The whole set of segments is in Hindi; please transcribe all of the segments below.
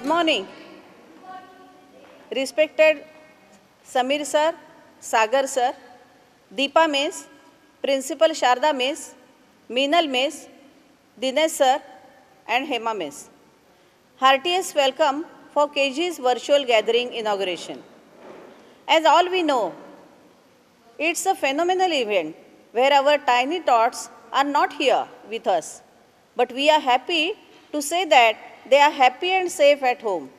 morning. Respected Samir sir, Sagar sir, Deepa Miss, Principal Sharda Miss, Meenal Miss, Dinesh sir and Hema Miss. Heartiest welcome for KG's virtual gathering inauguration. As all we know, it's a phenomenal event where our tiny tots are not here with us, but we are happy to say that they are happy and safe at home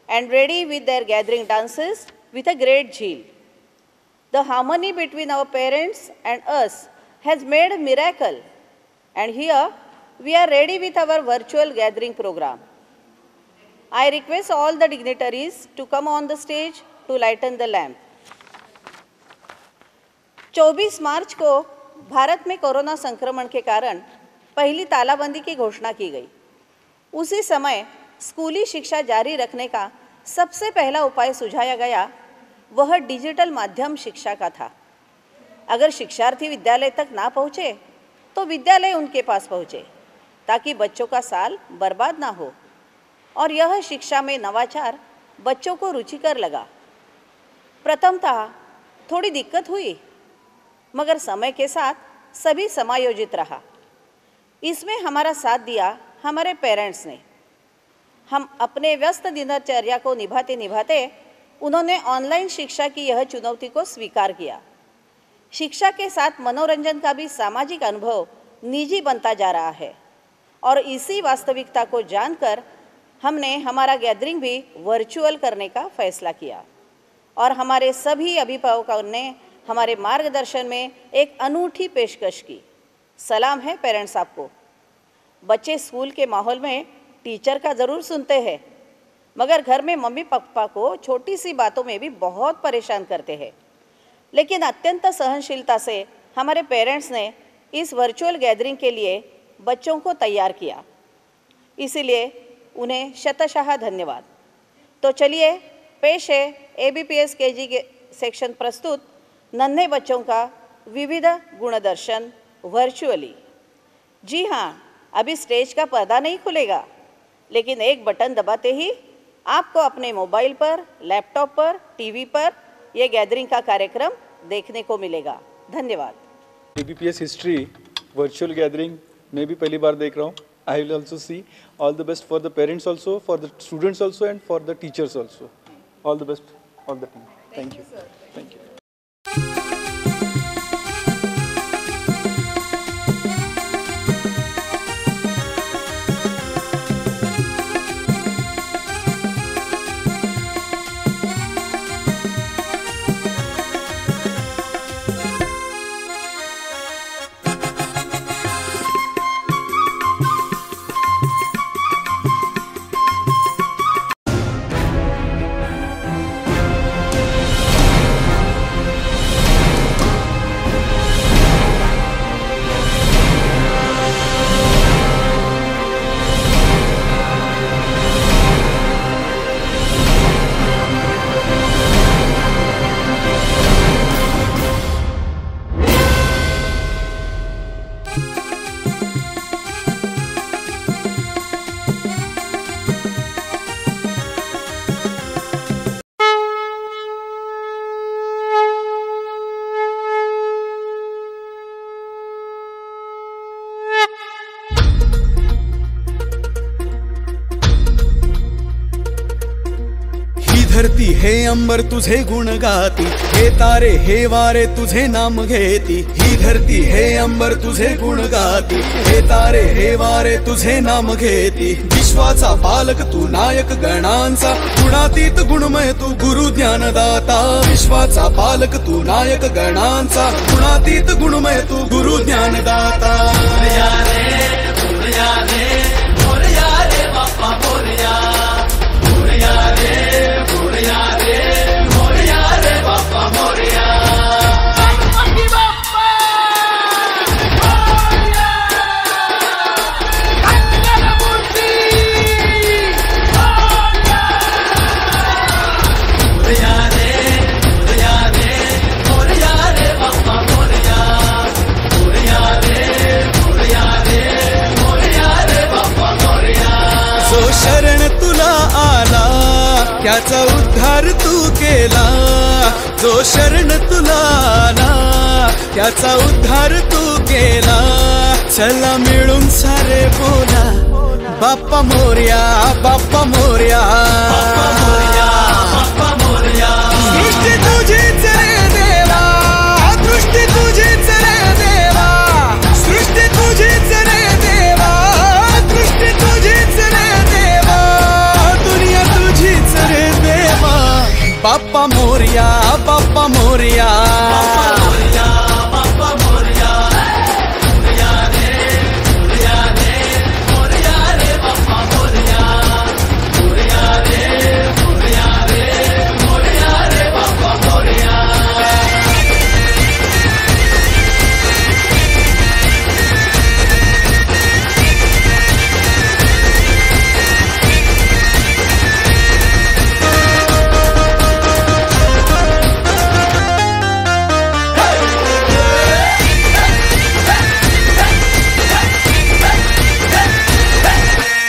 and ready with their gathering dances with a great zeal. The harmony between our parents and us has made a miracle, and here we are ready with our virtual gathering program. I request all the dignitaries to come on the stage to lighten the lamp. 24 मार्च को भारत में कोरोना संक्रमण के कारण पहली तालाबंदी की घोषणा की गई। उसी समय स्कूली शिक्षा जारी रखने का सबसे पहला उपाय सुझाया गया, वह डिजिटल माध्यम शिक्षा का था। अगर शिक्षार्थी विद्यालय तक ना पहुँचे तो विद्यालय उनके पास पहुँचे, ताकि बच्चों का साल बर्बाद ना हो। और यह शिक्षा में नवाचार बच्चों को रुचिकर लगा। प्रथमतः थोड़ी दिक्कत हुई, मगर समय के साथ सभी समायोजित रहा। इसमें हमारा साथ दिया हमारे पेरेंट्स ने। हम अपने व्यस्त दिनचर्या को निभाते निभाते उन्होंने ऑनलाइन शिक्षा की यह चुनौती को स्वीकार किया। शिक्षा के साथ मनोरंजन का भी सामाजिक अनुभव निजी बनता जा रहा है, और इसी वास्तविकता को जानकर हमने हमारा गैदरिंग भी वर्चुअल करने का फैसला किया। और हमारे सभी अभिभावकों ने हमारे मार्गदर्शन में एक अनूठी पेशकश की। सलाम है पेरेंट्स आपको। बच्चे स्कूल के माहौल में टीचर का ज़रूर सुनते हैं, मगर घर में मम्मी पापा को छोटी सी बातों में भी बहुत परेशान करते हैं। लेकिन अत्यंत सहनशीलता से हमारे पेरेंट्स ने इस वर्चुअल गैदरिंग के लिए बच्चों को तैयार किया, इसीलिए उन्हें शतशः धन्यवाद। तो चलिए पेश है ABPS KG के सेक्शन प्रस्तुत नन्हे बच्चों का विविध गुणदर्शन वर्चुअली। जी हाँ, अभी स्टेज का पर्दा नहीं खुलेगा, लेकिन एक बटन दबाते ही आपको अपने मोबाइल पर, लैपटॉप पर, टीवी पर ये गैदरिंग का कार्यक्रम देखने को मिलेगा। धन्यवाद। ABPS हिस्ट्री वर्चुअल गैदरिंग मैं भी पहली बार देख रहा हूँ। I will also see. All the best for the parents also, for the students also, and for the teachers also. All the best, all the team. Thank you. Sir. Thank you. धरती हे अंबर तुझे गुण गाती, हे तारे हे वारे तुझे नाम घेती। ही धरती हे अंबर तुझे गुण गाती, हे तारे हे वारे तुझे नाम घेती। विश्वाचा पालक तू नायक गणांचा, गुणातीत गुणमय तू गुरु ज्ञानदाता। विश्वाचा पालक तू नायक गणांचा, गुणातीत गुणमय तू गुरु ज्ञानदाता। मोरया रे मोरया रे बाप्पा मोरया, मोरया रे मोरया रे मोरया रे बाप्पा मोरया। गणपती बाप्पा मोरया, मंगलमूर्ती मोरया। मोरया रे मोरया रे बाप्पा मोरया, मोरया रे मोरया रे मोरया रे बाप्पा तुला आला त्याचा उद्धार तू केला, जो शरण तुला आला त्याचा उद्धार तू केला. चला मिळून सारे बोला बाप्पा मोरया, बाप्पा मोरया, बाप्पा मोरया, बाप्पा मोरया. सृष्टी तुझीच रे देवा, दृष्टी तुझीच रे देवा, सृष्टी तुझीच रे देवा, दृष्टी तुझीच रे देवा, दुनिया तुझीच रे देवा. बाप्पा मोरया, बाप्पा मोरया, बाप्पा मोरया, बाप्पा मोरया. मोरया रे, मोरया रे, मोरया रे बाप्पा मोरया. मोरया रे, मोरया रे, मोरया रे बाप्पा मोरया.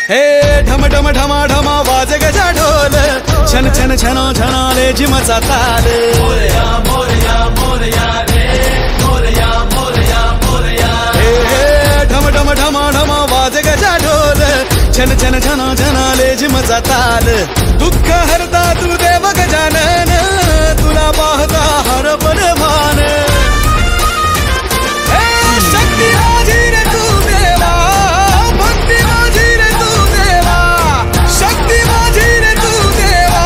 हे ढम ढम ढमा ढमा वाज गजा ढोल, छन छन छनो छनाले झिमचा ताल. मोरया मोरया मोरया रे, मोरया मोरया मोरया. हे ढम ढम ढमा ढमा वाज गजा ढोल, छन छन छनो छनाले झिमचा ताल. दुःख हरता तू देव गजानन, तुला पाहता हर बलवान. शक्ती माझी रे तू देवा, भक्ती माझी रे तू देवा, शक्ती माझी रे तू देवा,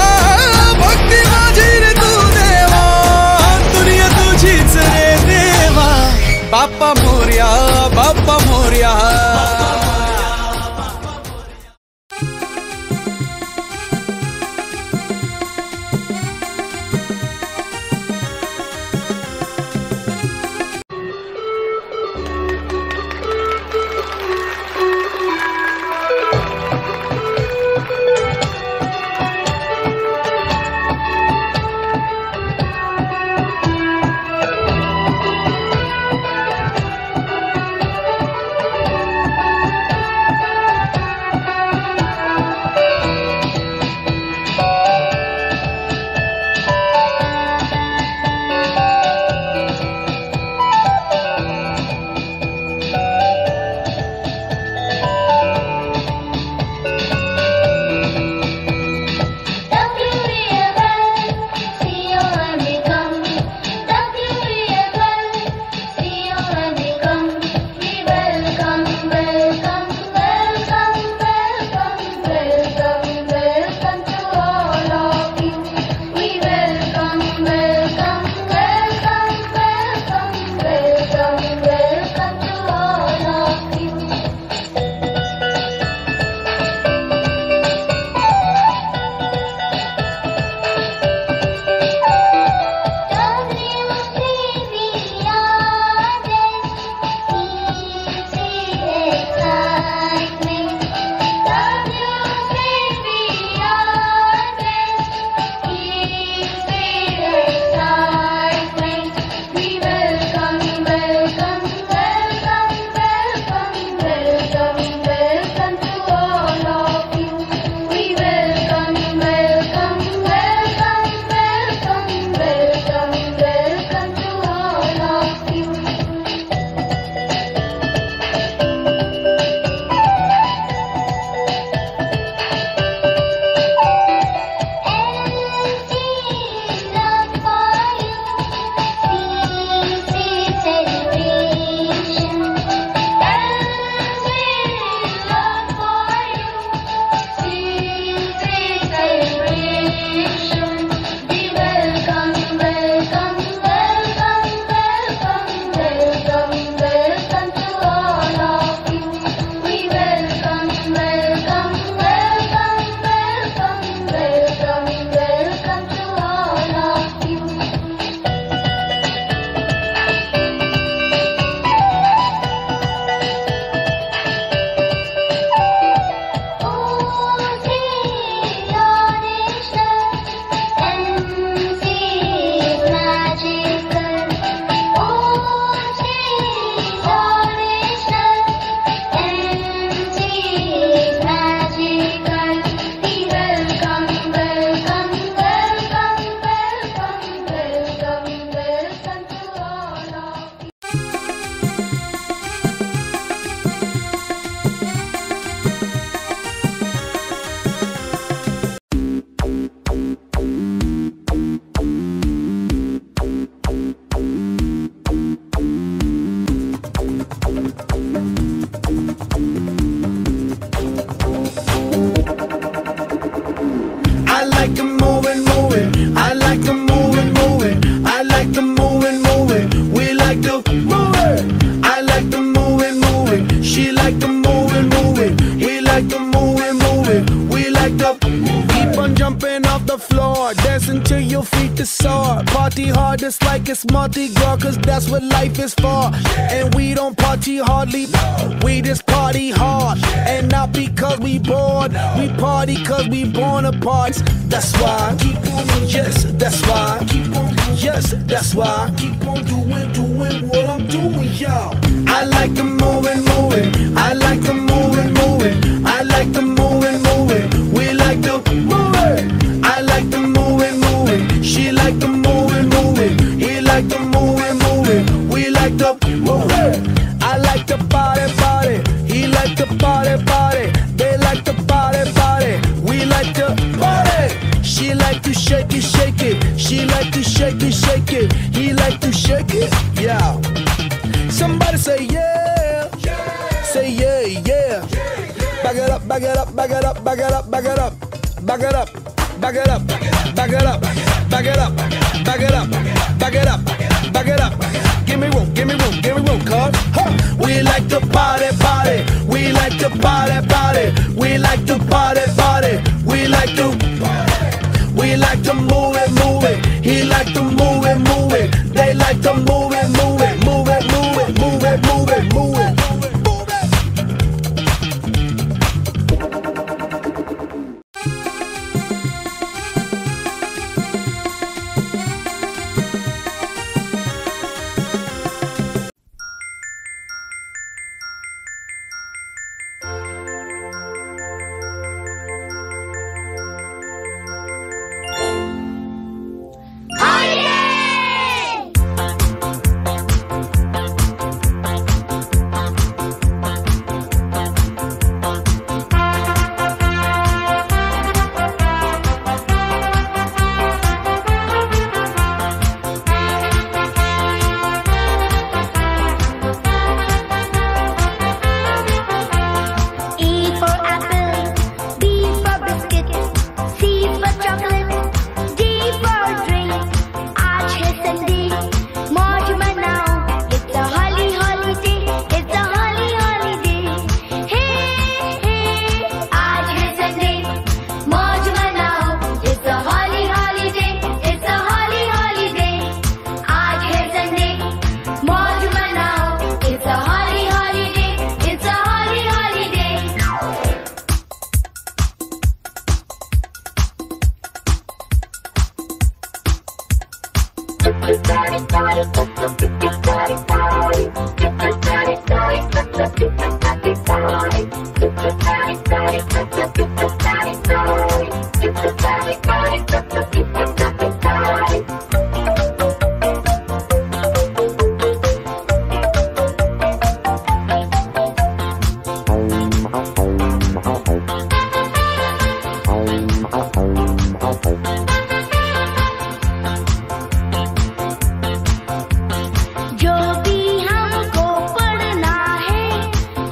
भक्ती माझी रे तू देवा, दुनिया तुझीच रे देवा. Bappa Morya, Bappa Morya. like to keep on jumping off the floor, dancing till your feet is sore. Party hard, it's like it's Mardi Gras, cause that's what life is for. And we don't party hardly, we just party hard. And not because we bored, we party cause we born apart. That's why I keep on, yes, that's why I keep on, yes, that's why I keep on doing what I'm doing, y'all. I like the moving, I like the moving, I like the moving, we like the moving. I like the moving, she like the moving, he like the moving, we like the moving. I like the party, he like the party, they like the party, we like the party. She like to shake it, she like to shake it, he like to shake it, yeah. Somebody say yeah, say yeah, yeah. Back it up, back it up, back it up, back it up, back it up, back it up, back it up, back it up, back it up, back it up, back it up, back it up. Give me room, cuz we like to party, we like to party, we like to party, we like to move it, he like to move it, they like to move it, move it.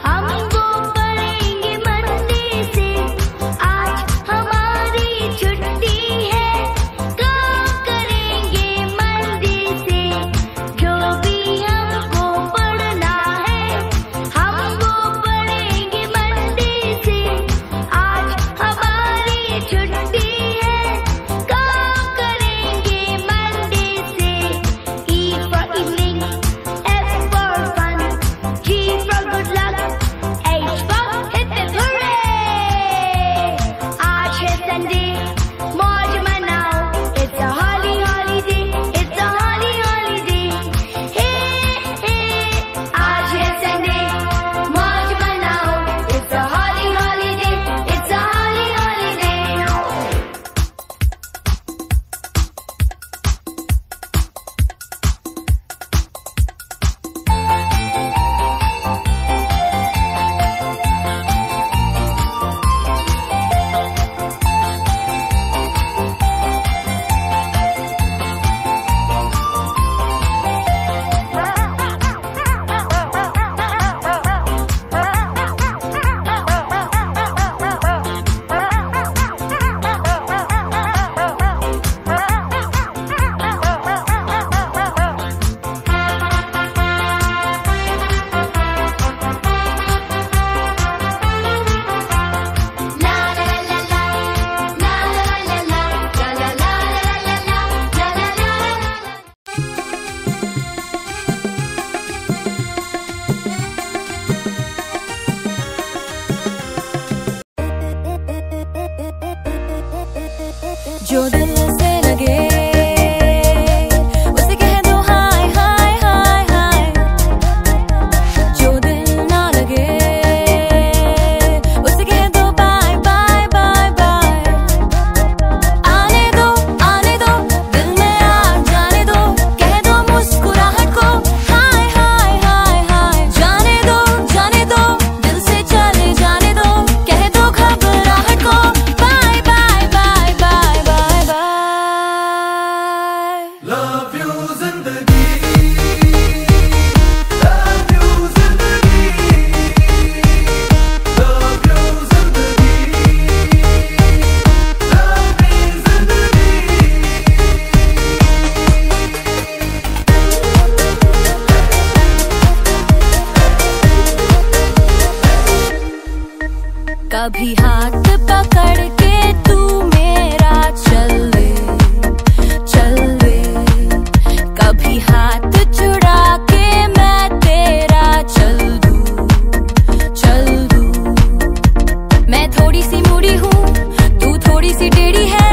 हमको पढ़ेंगे मंदिर से आज हम जो दिल से लगे उसे कह दो हाय हाय हाय हाय, जो दिल ना लगे उसे कह दो बाय बाय बाय बाय। आने दो दिल में आ जाने दो, कह दो मुस्कुराहट को हाय हाय हाय हाय। जाने दो दिल से चले जाने दो, कह दो घबराहट को bye bye bye bye bye bye. Love you जिंदगी, love you जिंदगी, love you जिंदगी, love me जिंदगी। कभी हाथ पकड़ के तू मेरा चल दे, कभी हाथ चुरा के मैं तेरा चल दूं। मैं थोड़ी सी मूडी हूँ, तू थोड़ी सी टेढ़ी है,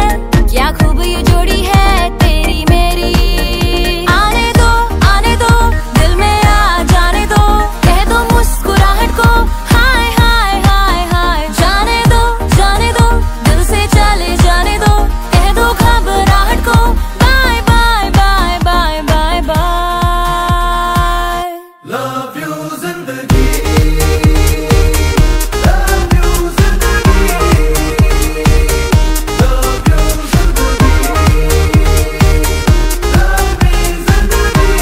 क्या खूब ये जोड़ी है तेरी मेरी। आने दो दिल में आ जाने दो, कह दो मुस्कुराहट को हाय हाय हाय हाय। जाने दो दिल से चले जाने दो, कह दो घबराहट को bye bye bye bye bye bye. Love you जिंदगी, love you जिंदगी, love you जिंदगी, love me जिंदगी।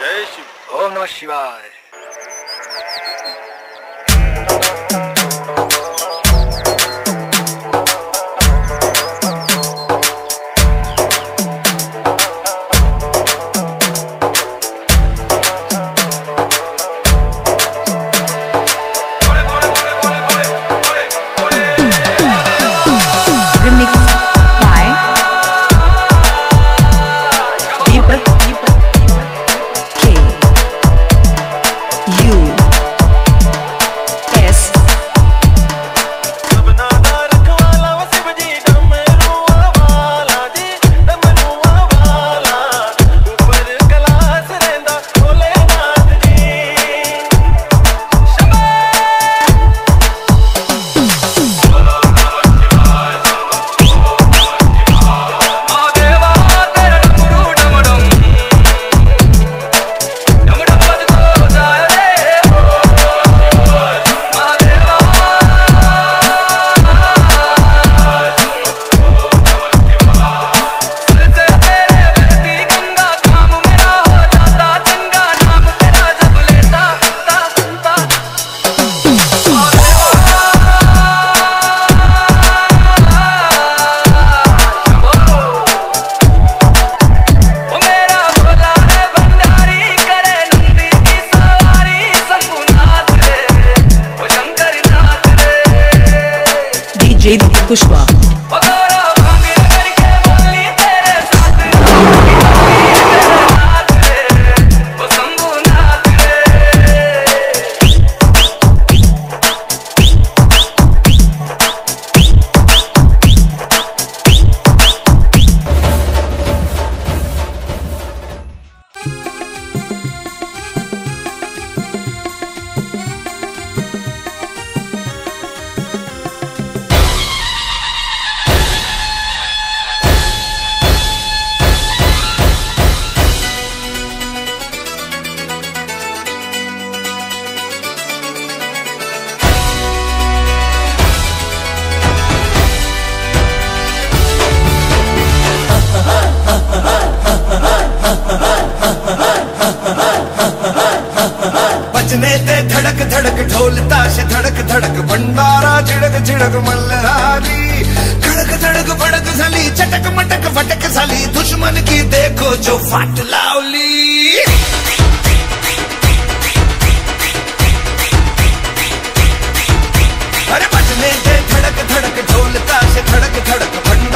जय शिव। ओम नमः शिवाय। Remix by Deepak K U S DJ Pushpa बजने ते धड़क धड़क ढोल ताश धड़क धड़क भंडारा झिड़क झिड़क मल्हारी। खड़क धड़क भड़क साली चटक मटक फटक साली, दुश्मन की देखो जो फाट लावली। अरे बजने ते धड़क धड़क ढोल ताश धड़क धड़क भंडारा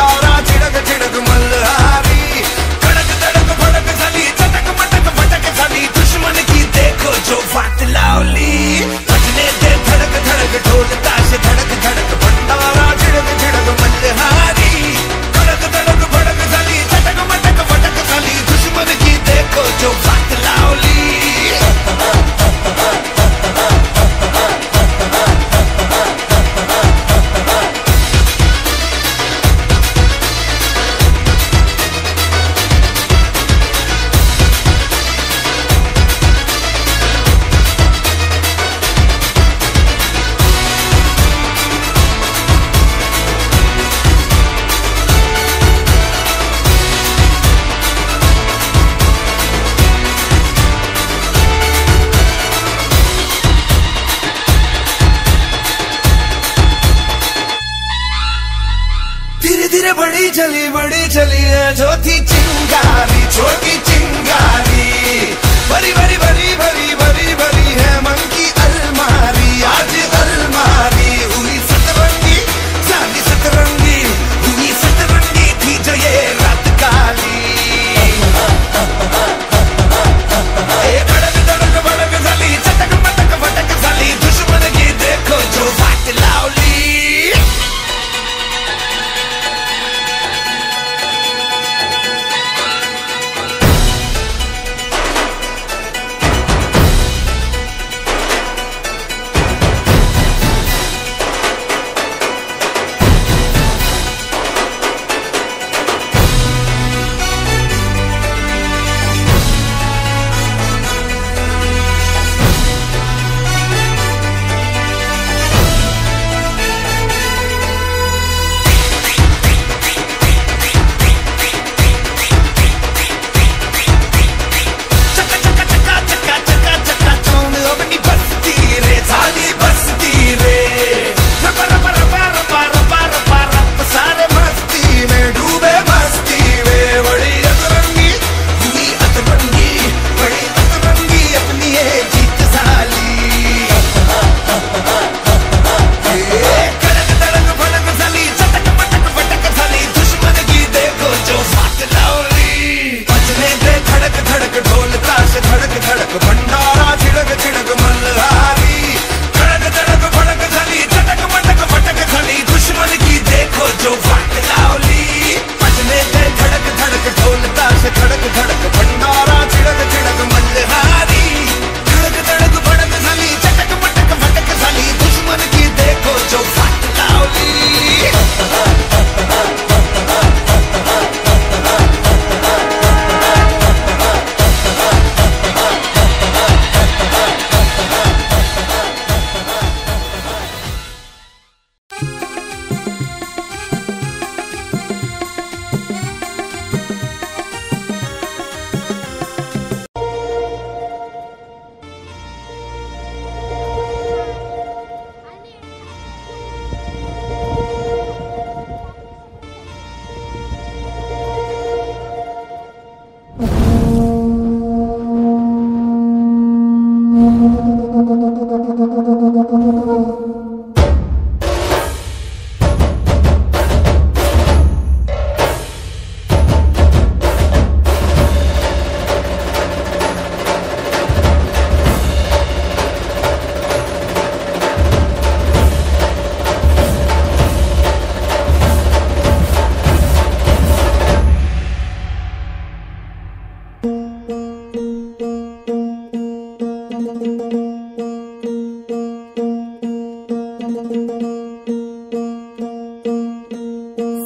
धीरे बड़ी चली है जो थी चिंगारी, छोटी चिंगारी। भरी भरी भरी भरी भरी भरी है मन की अलमारी, आज अलमारी हुई सतरंगी, चांदी सतरंगी हुई सतरंगी थी जो ये रात काली। धड़क धड़क भड़क झाली, चटक पटक फटक झाली, दुश्मन की देखो जो वाट लावली।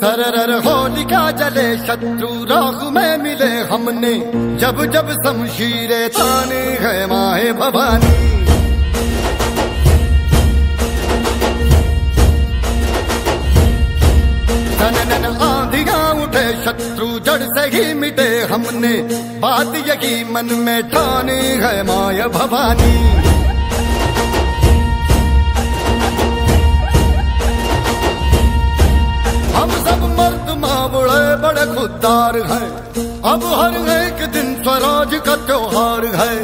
सरर होलिका जले शत्रु राग में मिले हमने, जब जब शमशीरें ताने है माए भवानी। नन आंधियां उठे शत्रु जड़ से ही मिटे हमने, बात यही मन में ठाने है माया भवानी। हम सब मर्द मावड़े बड़े खुददार हैं, अब हर एक दिन स्वराज का त्योहार है।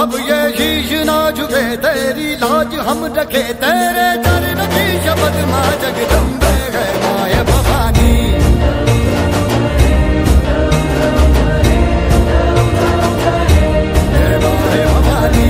अब ये शीश ना झुके तेरी लाज हम रखे, तेरे चरण की शपथ मां जगदम्बे है माया भवानी। माया Bhavani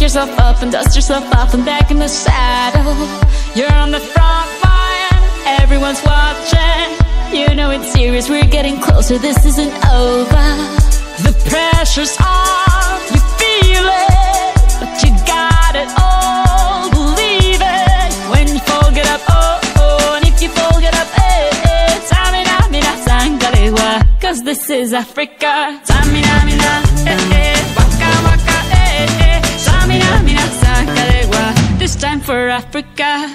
yourself up and dust yourself off and back in the saddle. You're on the front line, everyone's watching. You know it's serious, we're getting closer, this isn't over. The pressure's on, you feel it, but you got it all, believe it. When you fall, get up, oh, oh, and if you fall, get up, eh, eh. Samina, mina, sangalewa, cause this is Africa. Samina, mina, eh, eh, waka, waka, eh, eh. Samina, mina, sangalewa, this time for Africa.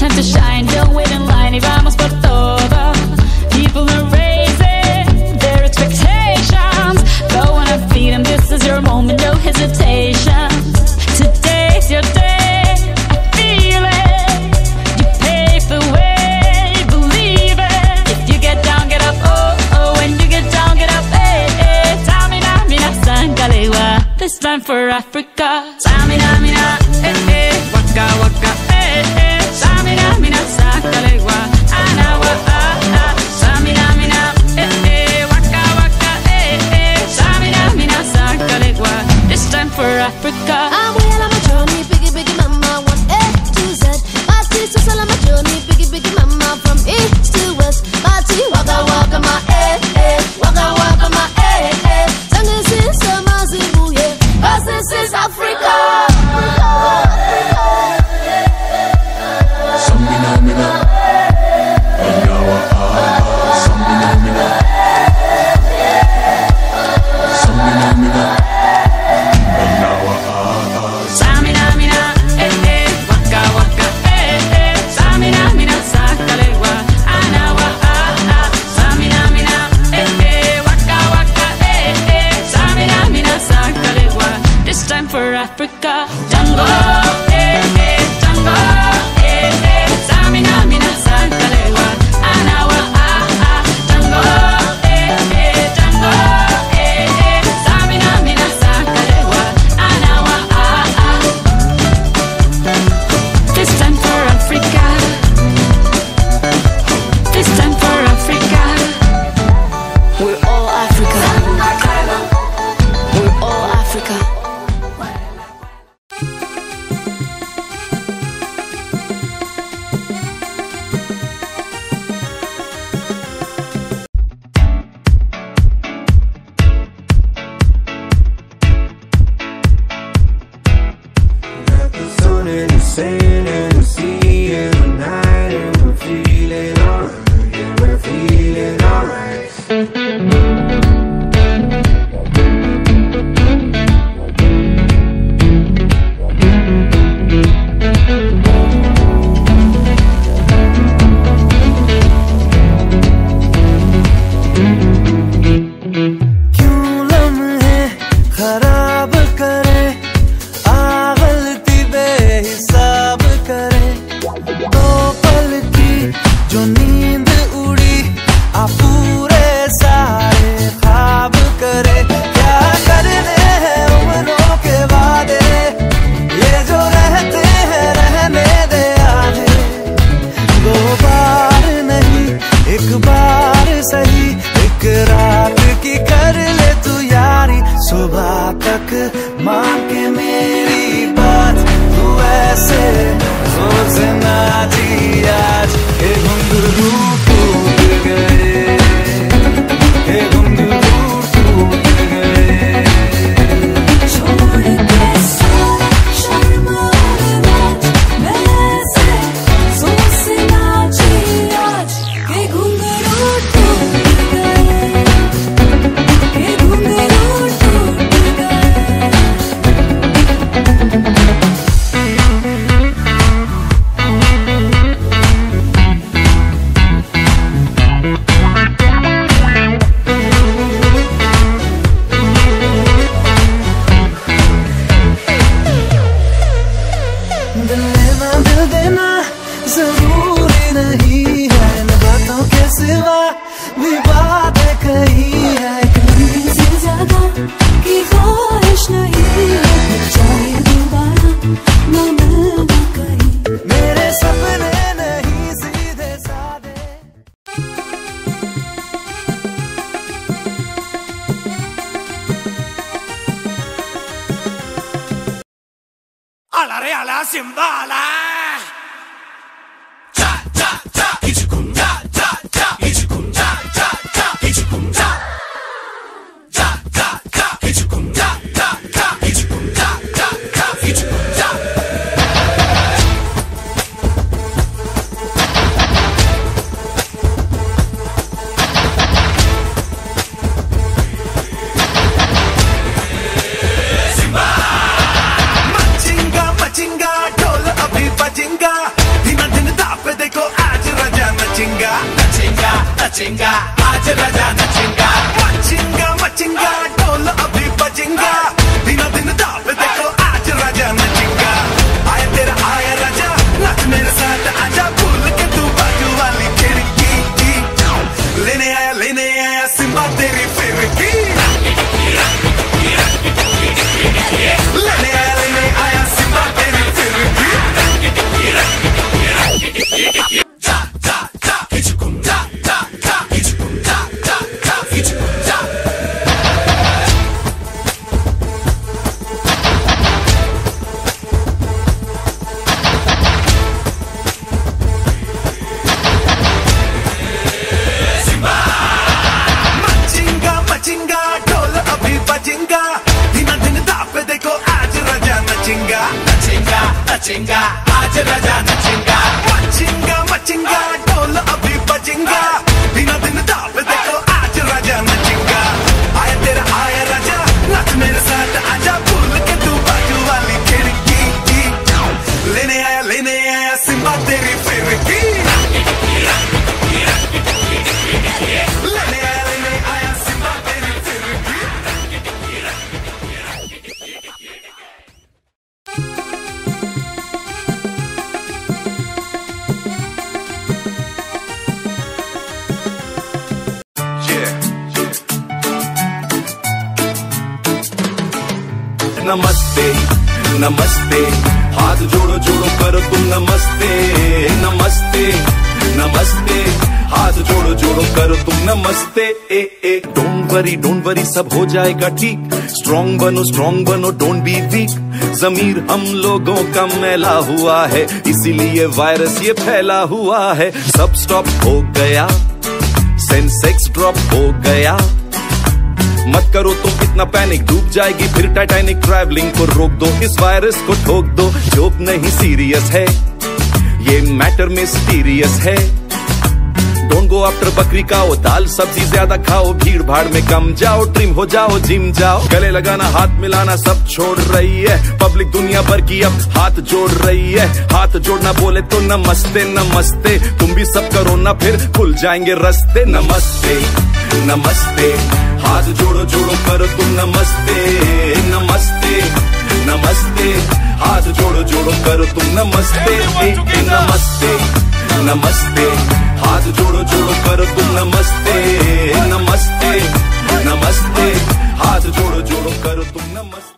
Time to shine, don't wait in line, y vamos por todo. People are raising their expectations. Go on and feed them, this is your moment, no hesitation. Today's your day, I feel it. You pave the way, believe it. If you get down, get up, oh, oh. When you get down, get up, eh, eh. Samina, mina, sangalewa, this time for Africa. Samina, mina, eh, eh. Waka, waka, eh, eh. Samina, mina, sangalewa, anawa, ah, ah. Samina, mina, eh, eh. Waka, waka, eh, eh. Samina, mina, sangalewa, this time for Africa. I'm well on my journey, biggie, biggie mama, one A to Z. My sister's all on my journey, biggie, biggie mama, from east to west. My tea, waka, waka, my eh, eh. Waka, waka, my eh, eh. Sangin' sin, sama, zibu, yeah. 'Cause this is Africa. Africa, Jungle, eh, eh, Jungle, eh, eh. Samina, mina, sangalewa, anawa, ah, ah. Jungle, eh, eh, Jungle, eh, eh. Samina, mina, sangalewa, anawa, ah, ah. This time for Africa. This time for Africa. We're all Africa. We're all Africa. सुबह तक Shimare ala Simbala. नचेंगा आज राजा नचेंगा मचेंगा मचेंगा ढोल अभी बजेंगा दिनों दिन दाव देखो आज राजा नचेंगा आया तेरा आया राजा नाच मेरे साथ आजा भूल के तू बाजू वाली खिड़की लेने आया सिम्बा तेरी फिरकी लेने आया सिम्बा तेरी फिरकी नचेंगा आज राजा नचेंगा मचेंगा मचेंगा ढोल अभी बजेंगा दिनों दिन दाव देखो आज राजा नचेंगा आया तेरा आया राजा नाच मेरे साथ आजा भूल के तू बाजू वाली खिड़की लेने आया सिम्बा तेरी फिरकी लेने आया सिम्बा तेरी फिरकी नमस्ते नमस्ते हाथ जोड़ो जोड़ो करो तुम नमस्ते नमस्ते नमस्ते हाथ जोड़ो जोड़ो करो तुम नमस्ते ए डोंट वरी सब हो जाएगा ठीक स्ट्रॉन्ग बनो डोंट बी वीक ज़मीर हम लोगों का मैला हुआ है इसीलिए वायरस ये फैला हुआ है सब स्टॉप हो गया सेंसेक्स ड्रॉप हो गया मत करो तुम इतना पैनिक डूब जाएगी फिर टाइटैनिक ट्रैवलिंग को रोक दो इस वायरस को ठोक दो जोक नहीं सीरियस है ये मैटर मिस्टीरियस है डोंट गो आफ्टर बकरी खाओ दाल सब्जी ज्यादा खाओ भीड़ भाड़ में कम जाओ ट्रिम हो जाओ जिम जाओ गले लगाना हाथ मिलाना सब छोड़ रही है पब्लिक दुनिया भर की अब हाथ जोड़ रही है हाथ जोड़ना बोले तो नमस्ते नमस्ते तुम भी सब करो ना फिर खुल जाएंगे रास्ते नमस्ते नमस्ते हाथ जोड़ो जोड़ो करो तुम नमस्ते नमस्ते नमस्ते हाथ जोड़ो जोड़ो करो तुम नमस्ते नमस्ते नमस्ते हाथ जोड़ो जोड़ो करो तुम नमस्ते नमस्ते नमस्ते हाथ जोड़ो जोड़ो करो तुम नमस्ते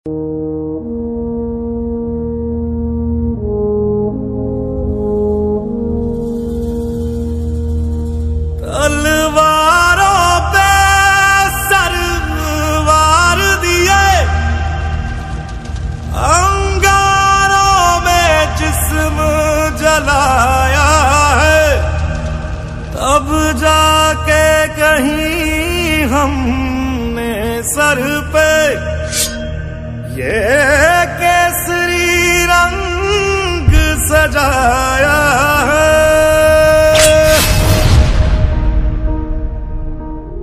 तलवारों पे सरवार दिए, अंगारों में जिस्म जलाया है, तब जाके कहीं हमने सर पे ये केसरी रंग सजाया है।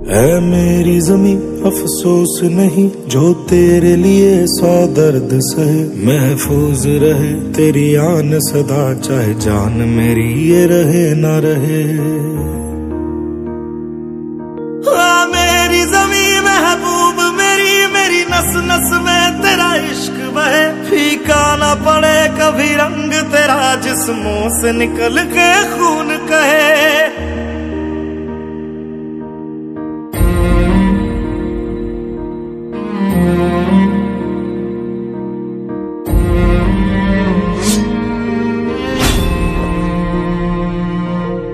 है मेरी जमी अफसोस नहीं जो तेरे लिए 100 दर्द सहे, महफूज रहे तेरी आन सदा चाहे जान मेरी ये रहे ना रहे। मेरी जमी महबूब मेरी, मेरी नस नस में तेरा इश्क बहे, फीका ना पड़े कभी रंग तेरा जिस्मों से निकल के खून कहे।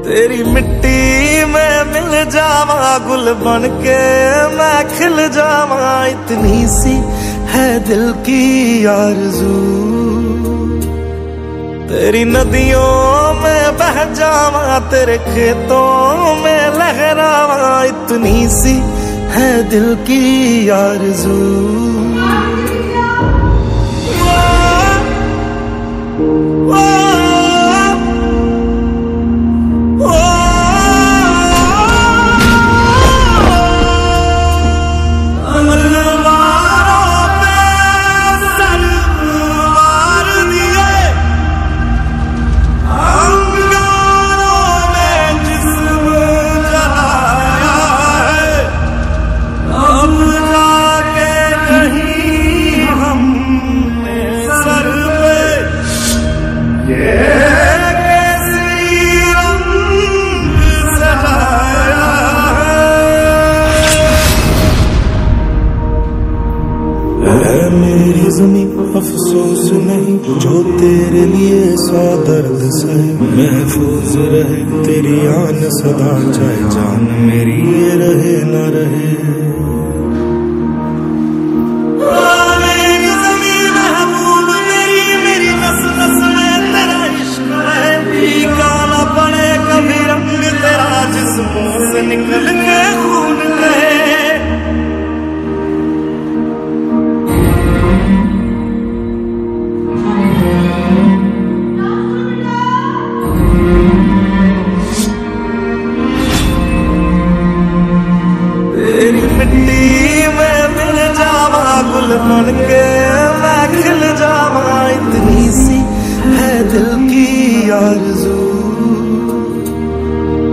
तेरी मिट्टी में मिल जावा गुल बन के मैं खिल जावा, इतनी सी है दिल की आरज़ू। तेरी नदियों में बह जावा तेरे खेतों में लहरावा, इतनी सी है दिल की आरज़ू। मेरी ज़मी अफसोस नहीं जो तेरे लिए 100 दर्द सहे, महफूज रहे तेरी आन सदा चाहे जान मेरी ये रहे ना रहे। मेरी ज़मी महबूब मेरी, मेरी नस नस में तेरा इश्क है, फीका ना पड़े कभी रंग तेरा जिस्मों से निकल के खून कहे। बन के मैं खिल जावा, इतनी सी है दिल की आरज़ू।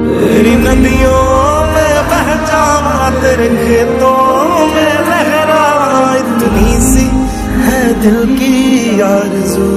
तेरी नदियों में बह जावा तेरे खेतों में लहरावा, इतनी सी है दिल की आरज़ू।